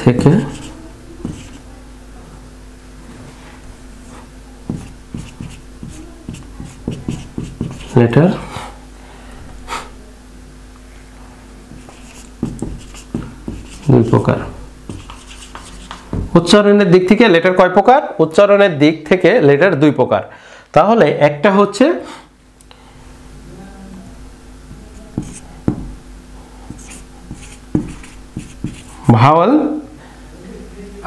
থেকে লেটার দুই প্রকার। উচ্চারণের দিক থেকে লেটার কয় প্রকার? উচ্চারণের দিক থেকে লেটার দুই প্রকার। তাহলে একটা হচ্ছে ভাওয়াল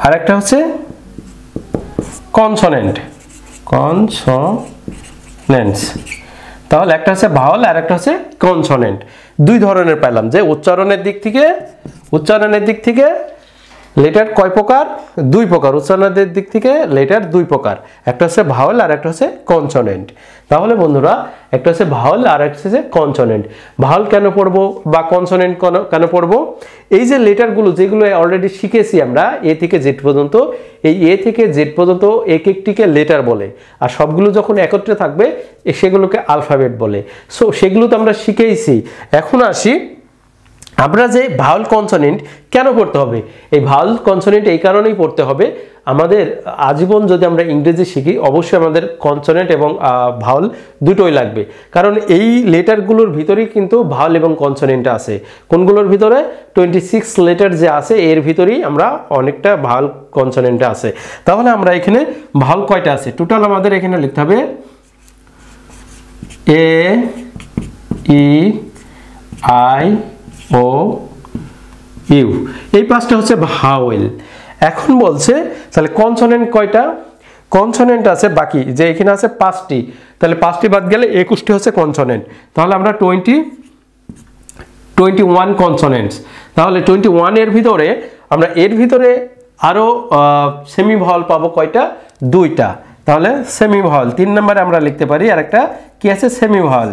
আর একটা হচ্ছে কনসোনেন্ট, কনসোনেন্টস। তাহলে একটা হচ্ছে ভাওয়াল আর একটা হচ্ছে কনসোনেন্ট। দুই ধরনের পেলাম যে উচ্চারণের দিক থেকে লেটার কয় প্রকার? দুই প্রকার। উচ্চারণের দিক থেকে লেটার দুই প্রকার, একটা হচ্ছে ভাওয়াল আর একটা হচ্ছে কনসোনেন্ট। তাহলে বন্ধুরা একটা হচ্ছে ভাওয়াল আর একটা হচ্ছে কনসোনেন্ট। ভাওয়াল কেন পড়বো বা কনসোনেন্ট কেন পড়বো? এই যে লেটারগুলো যেগুলো অলরেডি শিখেছি আমরা এ থেকে জেড পর্যন্ত, এই এ থেকে জেড পর্যন্ত এক একটিকে লেটার বলে, আর সবগুলো যখন একত্রে থাকবে সেগুলোকে আলফাবেট বলে। সো সেগুলো তো আমরা শিখেইছি। এখন আসি আমরা যে ভাওয়াল কনসোনেন্ট কেন পড়তে হবে। এই ভাওয়াল কনসোনেন্ট এই কারণেই পড়তে হবে, আমাদের আজীবন যদি আমরা ইংরেজি শিখি অবশ্যই আমাদের কনসোনেন্ট এবং ভাওয়াল দুটোই লাগবে। কারণ এই লেটারগুলোর ভিতরেই কিন্তু ভাওয়াল এবং কনসোনেন্ট আছে। কোনগুলোর ভিতরে? 26 লেটার যে আছে এর ভিতরেই আমরা অনেকটা ভাওয়াল কনসোনেন্ট আছে। তাহলে আমরা এখানে ভাওয়াল কয়টা আছে টোটাল আমাদের এখানে লিখতে হবে এ ই আই ও ইউ, এই পাঁচটা হচ্ছে ভাওয়েল। এখন বলছে তাহলে কনসোনেন্ট কয়টা? কনসোনেন্ট আছে বাকি যে এখানে আছে 5টি, তাহলে 5টি বাদ গেলে 21টি হচ্ছে কনসোনেন্ট। তাহলে আমরা 21 কনসোনেন্টস। তাহলে 21 এর ভিতরে আমরা এর ভিতরে আরো সেমি ভাওয়াল পাবো কয়টা? দুইটা। তাহলে সেমি ভাওয়াল 3 নম্বরে আমরা লিখতে পারি। আর একটা কি আছে? সেমি ভাওয়াল।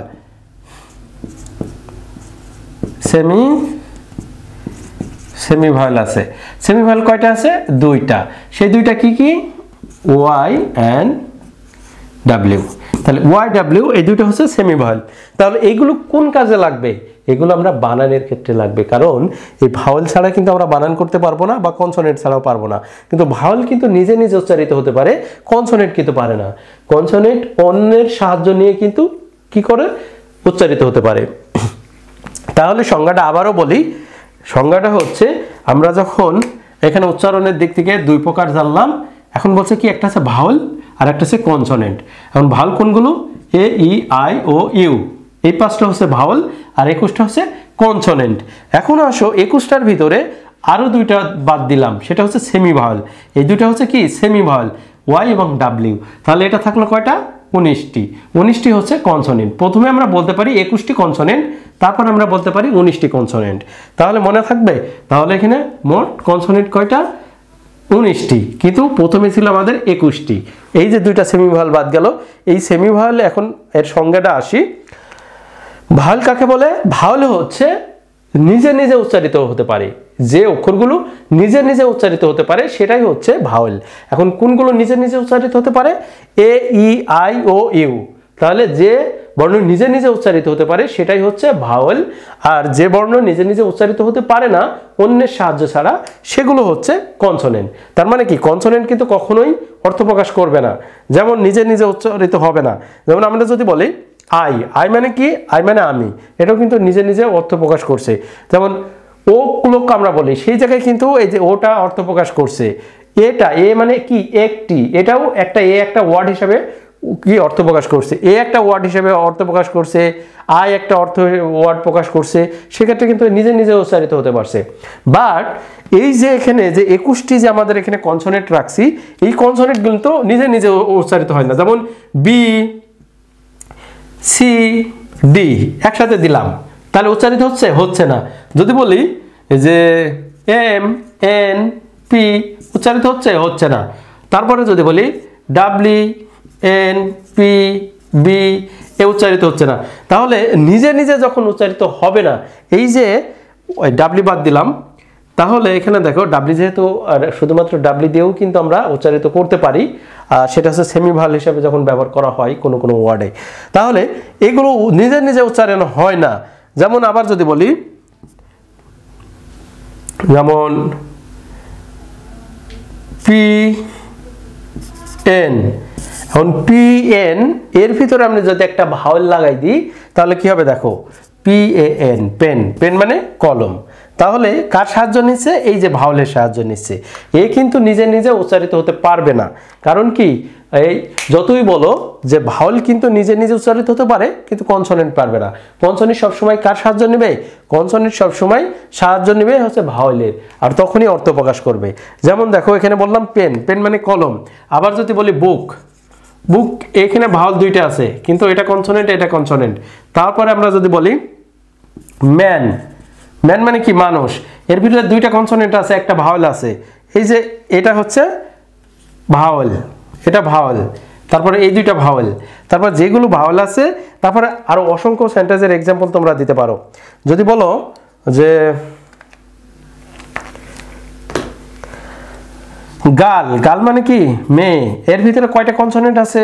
সেমি ভাওয়াল আছে। সেমি ভাওয়াল কয়টা আছে? দুইটা। সেই দুইটা কি কি? Y and W. তাহলে ওয়াই ডাব্লিউ এই দুইটা হচ্ছে সেমি ভাওয়াল। তাহলে এইগুলো কোন কাজে লাগবে? এগুলো আমরা বানানের ক্ষেত্রে লাগবে, কারণ এই ভাওয়াল ছাড়া কিন্তু আমরা বানান করতে পারবো না বা কনসোনেন্ট ছাড়াও পারবো না। কিন্তু ভাওয়াল কিন্তু নিজে নিজে উচ্চারিত হতে পারে, কনসোনেন্ট কিন্তু পারে না। কনসোনেন্ট অন্যের সাহায্য নিয়ে কিন্তু কি করে? উচ্চারিত হতে পারে। তাহলে সংজ্ঞাটা আবারও বলি, সংজ্ঞাটা হচ্ছে আমরা যখন এখানে উচ্চারণের দিক থেকে দুই প্রকার জানলাম, এখন বলছে কি একটা আছে ভাওয়াল আর একটা আছে কনসোনেন্ট। এখন ভাওয়াল কোনগুলো? এ ই আই ও ইউ, এই 5টা হচ্ছে ভাওয়াল আর 21টা হচ্ছে কনসোনেন্ট। এখন আসো 21টার ভিতরে আরো দুইটা বাদ দিলাম, সেটা হচ্ছে সেমি ভাওয়াল। এই দুইটা হচ্ছে কি? সেমি ভাওয়াল, ওয়াই এবং ডাব্লিউ। তাহলে এটা থাকলো কয়টা? 19টি হচ্ছে কনসোনেন্ট। প্রথমে আমরা বলতে পারি 21টি কনসোনেন্ট, তারপর আমরা বলতে পারি 19টি কনসোনেন্ট। তাহলে মনে থাকবে। তাহলে এখানে মোট কনসোনেন্ট কয়টা? 19টি, কিন্তু প্রথমে ছিল আমাদের 21টি। এই যে দুইটা সেমি ভাওয়াল বাদ গেল, এই সেমি ভাওয়াল এখন এর সংজ্ঞাটা আসি। ভাওয়াল কাকে বলে? ভাওয়াল হচ্ছে নিজে নিজে উচ্চারিত হতে পারে, যে অক্ষরগুলো নিজে নিজে উচ্চারিত হতে পারে সেটাই হচ্ছে ভাওয়াল। এখন কোনগুলো নিজে নিজে উচ্চারিত হতে পারে? এ ই আই ও ইউ। তাহলে যে বর্ণ নিজে নিজে উচ্চারিত হতে পারে সেটাই হচ্ছে ভাওয়াল, আর যে বর্ণ নিজে নিজে উচ্চারিত হতে পারে না অন্যের সাহায্য ছাড়া সেগুলো হচ্ছে কনসোনেন্ট। তার মানে কি? কনসোনেন্ট কিন্তু কখনোই অর্থ প্রকাশ করবে না, যেমন নিজে নিজে উচ্চারিত হবে না। যেমন আমরা যদি বলি আই, আই মানে কি? আই মানে আমি, এটাও কিন্তু নিজে নিজে অর্থ প্রকাশ করছে। যেমন ও লোক আমরা বলি, সেই জায়গায় কিন্তু এই যে ওটা অর্থ প্রকাশ করছে। এটা এ মানে কি? একটি, এটাও একটা এ একটা ওয়ার্ড হিসাবে কি অর্থ প্রকাশ করছে, এ একটা ওয়ার্ড হিসেবে অর্থ প্রকাশ করছে, আই একটা ওয়ার্ড প্রকাশ করছে, সেক্ষেত্রে কিন্তু নিজে নিজে উচ্চারিত হতে পারছে। বাট এই যে এখানে যে 21টি যে আমাদের এখানে কনসোনেন্ট রাখছি, এই কনসোনেন্ট কিন্তু নিজে নিজে উচ্চারিত হয় না। যেমন বি সি ডি একসাথে দিলাম, তাহলে উচ্চারিত হচ্ছে না। যদি বলি যে এম এন পি, উচ্চারিত হচ্ছে না। তারপরে যদি বলি ডাব্লিউ এন পি বি, এ উচ্চারিত হচ্ছে না। তাহলে নিজে নিজে যখন উচ্চারিত হবে না, এই যে ডাব্লিউ বাদ দিলাম, তাহলে এখানে দেখো ডাব্লিউ যেহেতু শুধুমাত্র ডাব্লিউ দিয়েও কিন্তু আমরা উচ্চারিত করতে পারি, সেটা হচ্ছে সেমি ভাওয়াল হিসেবে যখন ব্যবহার করা হয় কোনো কোনো ওয়ার্ডে। তাহলে এগুলো নিজে নিজে উচ্চারণ হয় না। যেমন আবার যদি বলি, যেমন পি এন। এখন পি এন এর ভিতরে আমি যদি একটা ভাওয়েল লাগাই দিই তাহলে কি হবে দেখো, P A N, pen. Pen মানে কলম। তাহলে কার সাহায্য নিচ্ছে? এই যে ভাওয়েলের সাহায্য নিচ্ছে। এ কিন্তু নিজে নিজে উচ্চারিত হতে পারবে না। কারণ কি, এই যতই বলো যে ভাওয়েল কিন্তু নিজে নিজে উচ্চারিত হতে পারে, কিন্তু কনসোনেন্ট পারবে না। কনসোনেন্ট সবসময় কার সাহায্য নেবে? কনসোনেন্ট সবসময় সাহায্য নেবে হচ্ছে ভাওয়েলের, আর তখনই অর্থ প্রকাশ করবে। যেমন দেখো এখানে বললাম পেন, পেন মানে কলম। আবার যদি বলি বুক, বুক এখানে ভাওয়েল দুইটা আছে, কিন্তু এটা কনসোনেন্ট, এটা কনসোনেন্ট। তারপরে আমরা যদি বলি ম্যান, ম্যান মানে কি মানুষ, এর ভিতরে দুইটা কনসোনেন্ট আছে, একটা ভাওয়েল আছে। এই যে এটা হচ্ছে ভাওয়েল, এটা ভাওয়েল, তারপরে এই দুইটা ভাওয়েল, তারপর যেগুলো ভাওয়েল আছে, তারপরে আরো অসংখ্য সেন্টেন্সের এক্সাম্পল তোমরা দিতে পারো। যদি বলো যে গাল, গাল মানে কি মেয়ে, এর ভিতরে কয়টা কনসোনেন্ট আছে?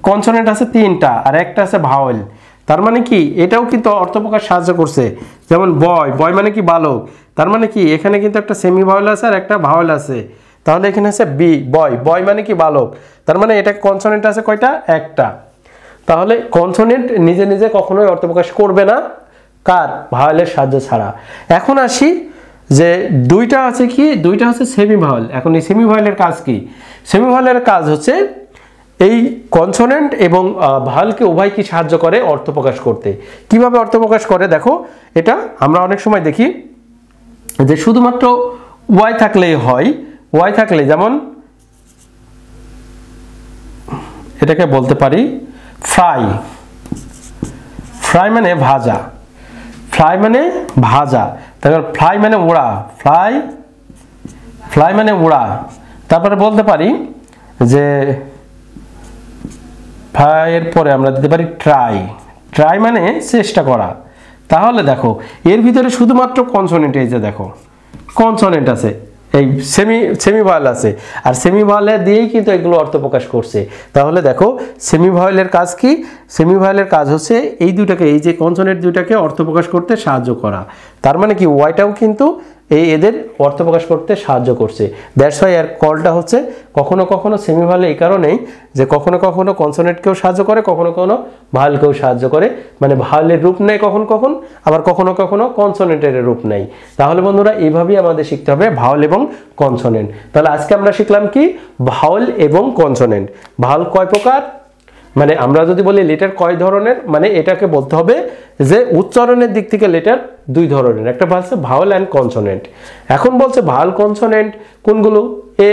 কনসোনেন্ট আছে তিনটা, আর একটা আছে ভাওয়েল। তার মানে কি এটাও কিন্তু অর্থ প্রকাশ সাহায্য করছে। যেমন বয়, বয় মানে কি বালক, তার মানে কি এখানে কিন্তু একটা সেমি ভাওয়েল আছে আর একটা ভাওয়েল আছে। তাহলে এখানে আছে বি, বয়, বয় মানে কি বালক, তার মানে এটা কনসোনেন্ট আছে কয়টা? একটা। তাহলে কনসোনেন্ট নিজে নিজে কখনোই অর্থ প্রকাশ করবে না, কার? ভাওয়েলের সাহায্য ছাড়া। এখন আসি যে দুইটা আছে কি, দুইটা হচ্ছে সেমি ভাওয়েল। এখন এই সেমি ভাওয়েলের কাজ কি? সেমি ভাওয়েলের কাজ হচ্ছে এই কনসোনেন্ট এবং ভাওয়েলকে উভয়কে সাহায্য করে অর্থ প্রকাশ করতে। কিভাবে অর্থ প্রকাশ করে দেখো, এটা আমরা অনেক সময় দেখি যে শুধুমাত্র ওয়াই থাকলেই হয়। ওয়াই থাকলে যেমন এটাকে বলতে পারি ফ্রাই, ফ্রাই মানে ভাজা, ফ্রাই মানে ভাজা। তারপর ফ্লাই মানে উড়া, ফ্লাই, ফ্লাই মানে উড়া। তারপরে বলতে পারি যে ফ্লাই এর পরে আমরা দিতে পারি ট্রাই, ট্রাই মানে চেষ্টা করা। তাহলে দেখো এর ভিতরে শুধুমাত্র কনসোনেন্ট, এই যে দেখো কনসোনেন্ট আছে, এই সেমি ভাওয়েল আছে, আর সেমি ভাওয়েল দিয়েই কিন্তু এগুলো অর্থ প্রকাশ করছে। তাহলে দেখো সেমি ভাওয়েলের কাজ কি? সেমি ভাওয়েলের কাজ হচ্ছে এই দুটাকে, এই যে কনসোনেন্ট দুটাকে অর্থ প্রকাশ করতে সাহায্য করা। তার মানে কি ওয়াইটাও কিন্তু এদের অর্থ প্রকাশ করতে সাহায্য করছে। দ্যাটস ওয়াই এর কলটা হচ্ছে কখনো কখনো সেমি ভাওয়েল, এই কারণেই যে কখনো কখনো কনসোনেন্টকেও সাহায্য করে, কখনো কখনো ভাওয়েলকেও সাহায্য করে। মানে ভাওয়েলের রূপ নেয় কখন কখন, আবার কখনো কখনো কনসোনেন্টের রূপ নেয়। তাহলে বন্ধুরা এইভাবেই আমাদের শিখতে হবে ভাওয়েল এবং কনসোনেন্ট। তাহলে আজকে আমরা শিখলাম কি? ভাওয়েল এবং কনসোনেন্ট। ভাওয়েল কয় প্রকার, মানে আমরা যদি বলি লেটার কয় ধরনের, মানে এটাকে বলতে হবে যে উচ্চারণের দিক থেকে লেটার দুই ধরনের, একটা বলছে ভাওয়েল অ্যান্ড কনসোনেন্ট। এখন বলছে ভাওয়েল কনসোনেন্ট কোনগুলো? এ,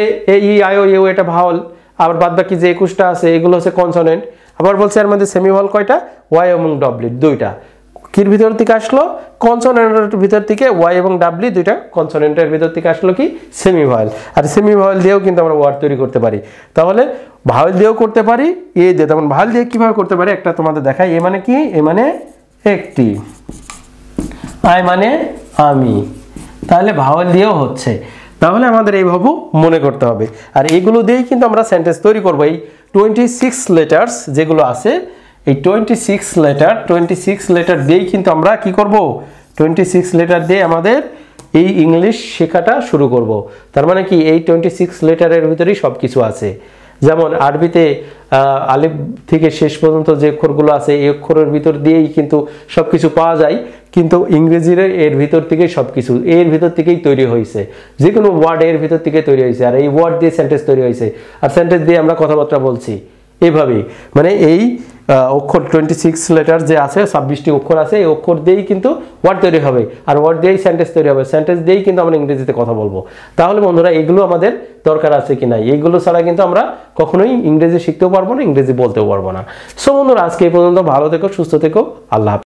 ই, আই, ও, ইউ এটা ভাওয়েল, আবার বাদ বাকি যে 21টা আছে এগুলো হচ্ছে কনসোনেন্ট। আবার বলছে এর মধ্যে সেমি ভাওয়েল কয়টা? ওয়াই এবং ডব্লিউ দুইটা। কির ভিতর থেকে আসলো? কনসোনেন্টের ভিতর থেকে ওয়াই এবং ডাব্লিউ দুইটা কনসোনেন্টের ভিতর থেকে আসলো কি? Semi vowel. আর সেমি ভাওয়েল দিয়েও কিন্তু আমরা ওয়ার্ড তৈরি করতে পারি। তাহলে ভাওয়েল দিয়েও করতে পারি, এ দিয়ে। তখন ভাওয়েল দিয়ে কিভাবে করতে পারি একটা তোমাদের দেখাই। এ মানে কি? এ মানে একটি, আই মানে আমি। তাহলে ভাওয়েল দিয়েও হচ্ছে। তাহলে আমাদের এইভাবে মনে করতে হবে। আর এগুলো দিয়েই কিন্তু আমরা সেন্টেন্স তৈরি করবো। এই 26 লেটার্স যেগুলো আছে, এই 26 লেটার দিয়েই কিন্তু আমরা কি করব? 26 লেটার দিয়ে আমাদের এই ইংলিশ শেখাটা শুরু করব। তার মানে কি এই 26 লেটারের ভিতরেই সব কিছু আছে। যেমন আরবিতে আলিফ থেকে শেষ পর্যন্ত যে অক্ষরগুলো আছে এই অক্ষরের ভিতর দিয়েই কিন্তু সবকিছু পাওয়া যায়, কিন্তু ইংরেজির এর ভিতর থেকেই সবকিছু এর ভিতর থেকেই তৈরি হয়েছে। যে কোনো ওয়ার্ড এর ভিতর থেকে তৈরি হয়েছে, আর এই ওয়ার্ড দিয়ে সেন্টেন্স তৈরি হয়েছে, আর সেন্টেন্স দিয়ে আমরা কথাবার্তা বলছি। এইভাবেই মানে এই অক্ষর 26 লেটার যে আছে, 26টি অক্ষর আছে, এই অক্ষর দিয়েই কিন্তু ওয়ার্ড তৈরি হবে, আর ওয়ার্ড দিয়েই সেন্টেন্স তৈরি হবে, সেন্টেন্স দিয়েই কিন্তু আমরা ইংরেজিতে কথা বলবো। তাহলে বন্ধুরা এগুলো আমাদের দরকার আছে কি নাই? এইগুলো ছাড়া কিন্তু আমরা কখনোই ইংরেজি শিখতেও পারবো না, ইংরেজি বলতেও পারবো না। সো বন্ধুরা আজকে এই পর্যন্ত। ভালো থেকো, সুস্থ থেকো, আল্লাহ হাফেজ।